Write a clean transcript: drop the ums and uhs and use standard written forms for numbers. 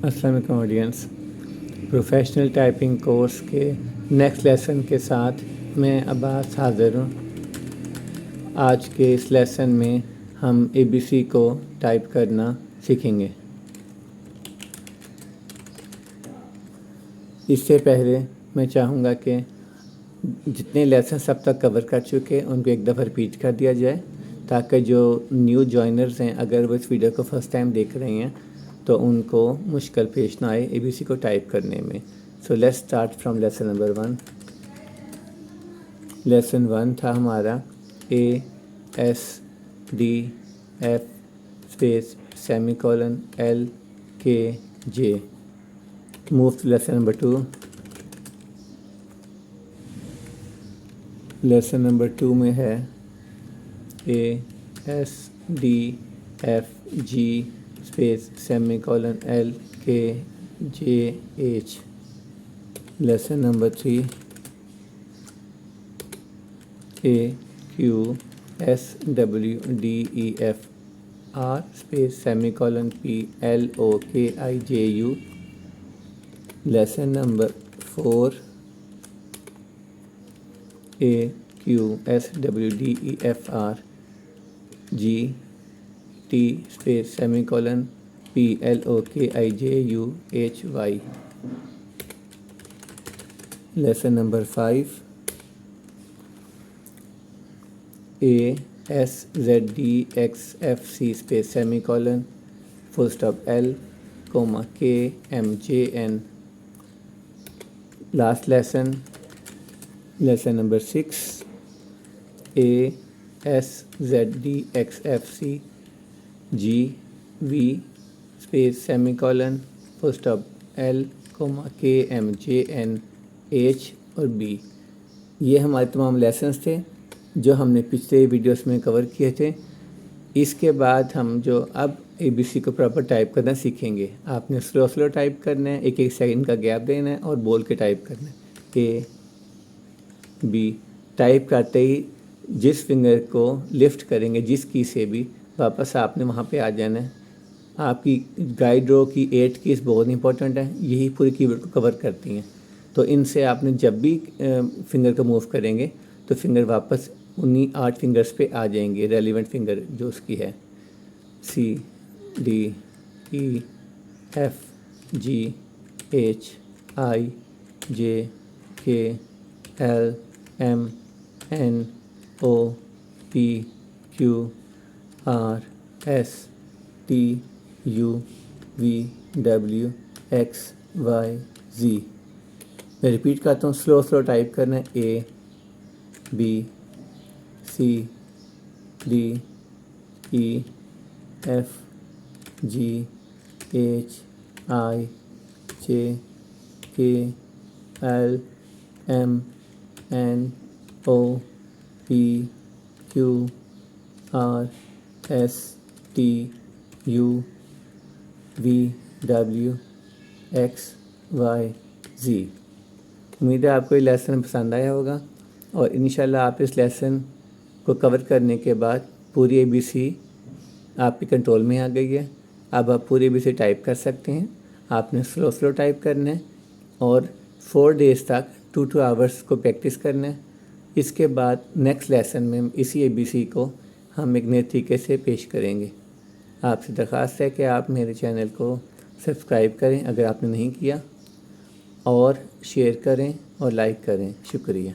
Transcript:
السلام علیکم audience, professional typing course کے نیکسٹ لیسن کے ساتھ میں عباس حاضر ہوں۔ آج کے اس لیسن میں ہم ABC کو ٹائپ کرنا سیکھیں گے۔ اس سے پہلے میں چاہوں گا کہ جتنے لیسنس اب تک کور کر چکے ان کو ایک دفعہ ریپیٹ کر دیا جائے، تاکہ جو نیو جوائنرز ہیں اگر وہ اس ویڈیو کو فرسٹ ٹائم دیکھ رہے ہیں تو ان کو مشکل پیش نہ آئے ABC کو ٹائپ کرنے میں۔ So let's start from lesson number 1۔ Lesson 1 تھا ہمارا ASDF space semicolon LKJ۔ Move to lesson number 2۔ Lesson number 2 میں ہے ASDFG space semicolon LKJH۔ Lesson number 3 AQSWDEF R space semicolon PLOKIJU۔ Lesson number 4 AQSWDEF R GT space semicolon PLOKIJUHY۔ Lesson number 5 ASZDXFC space semicolon full stop L KMJN۔ Last lesson number 6 ASZDXFC GV space semicolon full stop L KMJN H اور B۔ یہ ہمارے تمام lessons تھے جو ہم نے پچھلے videos میں کور کیے تھے۔ اس کے بعد ہم جو اب ABC کو پراپر ٹائپ کرنا سیکھیں گے۔ آپ نے سلو ٹائپ کرنا ہے، ایک سیکنڈ کا گیپ دینا ہے اور بول کے ٹائپ کرنا ہے AB۔ ٹائپ کرتے ہی جس فنگر کو لفٹ کریں گے، جس کی سے بھی، واپس آپ نے وہاں پہ آ جانا ہے۔ آپ کی گائیڈ رو کی 8 کیز بہت امپورٹنٹ ہے، یہی پوری کی ورڈ کو کور کرتی ہیں۔ تو ان سے آپ نے جب بھی فنگر کو موو کریں گے تو فنگر واپس انہی 8 فنگرز پہ آ جائیں گے، ریلیونٹ فنگر جو اس کی ہے CDEFGHIJKLMNOPQRSTUVWXYZ۔ میں ریپیٹ کرتا ہوں، سلو ٹائپ کرنا ہے ABCDEFGHIJKLMNOPQRSTUVWXYZ۔ امید ہے آپ کو یہ لیسن پسند آیا ہوگا، اور انشاءاللہ آپ اس لیسن کو کور کرنے کے بعد پوری ABC آپ کے کنٹرول میں آ گئی ہے۔ اب آپ پوری ABC ٹائپ کر سکتے ہیں۔ آپ نے سلو ٹائپ کرنا ہے اور 4 days تک 2 hours کو پریکٹس کرنا ہے۔ اس کے بعد نیکسٹ لیسن میں اسی ABC کو ہم ایک نئے طریقے سے پیش کریں گے۔ آپ سے درخواست ہے کہ آپ میرے چینل کو سبسکرائب کریں اگر آپ نے نہیں کیا، اور شیئر کریں اور لائک کریں۔ شکریہ۔